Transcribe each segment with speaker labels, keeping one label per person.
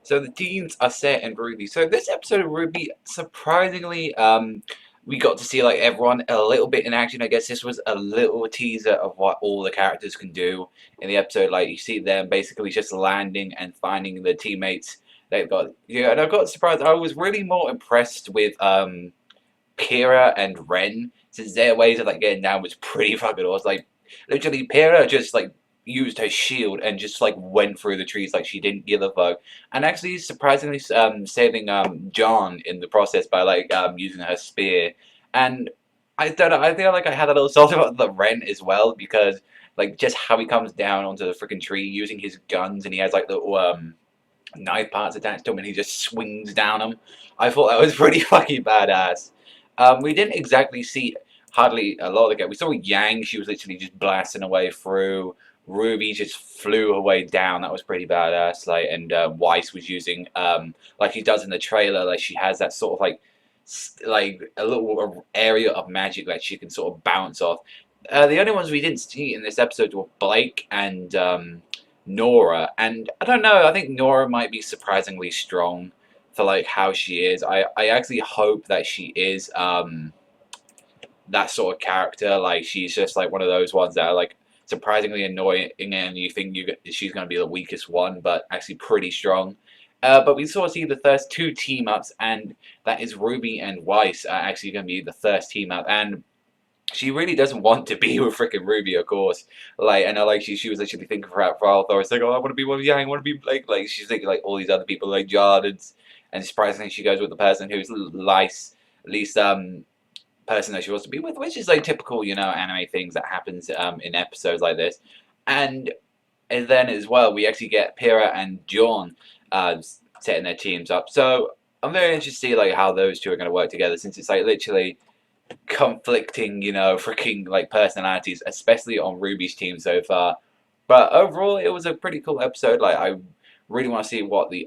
Speaker 1: So the teams are set in Rwby. So this episode of Rwby, surprisingly, we got to see like everyone a little bit in action. I guess this was a little teaser of what all the characters can do in the episode. Like you see them basically just landing and finding the teammates they've got. Yeah, and I got surprised. I was really more impressed with Kira and Ren, since their ways of like getting down was pretty fucking awesome. Like literally, Kira just like used her shield and just like went through the trees like she didn't give a fuck, and actually surprisingly saving John in the process by like using her spear. And I don't know, I feel like I had a little salt about the Ren as well, because like just how he comes down onto the freaking tree using his guns, and he has like little knife parts attached to him, and he just swings down them. I thought that was pretty fucking badass. We didn't exactly see hardly a lot of the game. We saw Yang, she was literally just blasting away through. Rwby just flew her way down. That was pretty badass. Like, and Weiss was using like he does in the trailer. Like she has that sort of like a little area of magic that she can sort of bounce off. The only ones we didn't see in this episode were Blake and Nora, and I don't know. I think Nora might be surprisingly strong for like how she is. I actually hope that she is that sort of character. Like she's just like one of those ones that are like surprisingly annoying, and you think she's going to be the weakest one, but actually pretty strong. But we sort of see the first two team ups, and that is Rwby and Weiss are actually going to be the first team up, and she really doesn't want to be with freaking Rwby, of course. Like, and I like she was literally thinking for a while. It's like, oh, I want to be one of Yang, I want to be like she's thinking like all these other people like Jardins, and surprisingly she goes with the person who's least person that she wants to be with, which is like typical, you know, anime things that happens in episodes like this. And then as well, we actually get Pyrrha and John setting their teams up. So I'm very interested to see like how those two are going to work together, since it's like literally conflicting, you know, freaking like personalities, especially on Rwby's team so far. But overall, it was a pretty cool episode. Like, I really want to see what the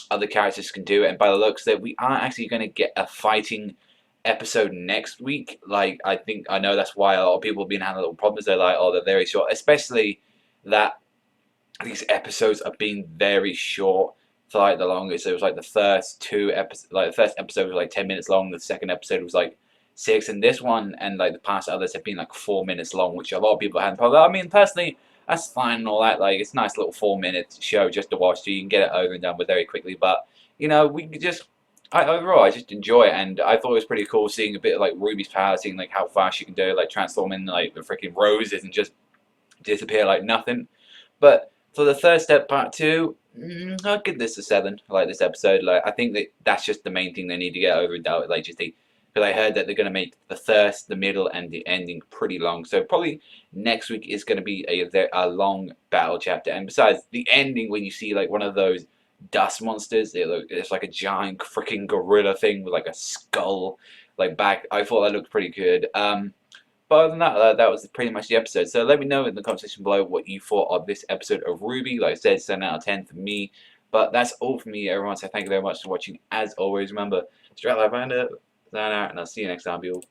Speaker 1: other characters can do. And by the looks that we are actually going to get a fighting episode next week. Like, I know that's why a lot of people have been having little problems. They're like, oh, they're very short, especially that these episodes are being very short for like the longest. It was like the first two episodes, like the first episode was like 10 minutes long. The second episode was like 6, and this one and like the past others have been like 4 minutes long, which a lot of people hadn't probably. I mean, personally, that's fine and all that. Like, it's a nice little 4 minute show just to watch, so you can get it over and done with very quickly. But you know, we could just. Overall, I just enjoy it, and I thought it was pretty cool seeing a bit of like Rwby's power, seeing like how fast she can do it, like transforming like the freaking roses and just disappear like nothing. But for the third step, part two, I'll give this a 7. I like this episode. Like, I think that's just the main thing they need to get over and done with. Like, just because I heard that they're going to make the first, the middle, and the ending pretty long. So probably next week is going to be a long battle chapter. And besides the ending, when you see like one of those dust monsters, it's like a giant freaking gorilla thing with like a skull like back. I thought that looked pretty good. But other than that, that was pretty much the episode. So let me know in the comment section below what you thought of this episode of Rwby. Like I said, 7 out of 10 for me. But that's all for me, everyone. So thank you very much for watching. As always, remember, Savagezweipanda, and I'll see you next time, people.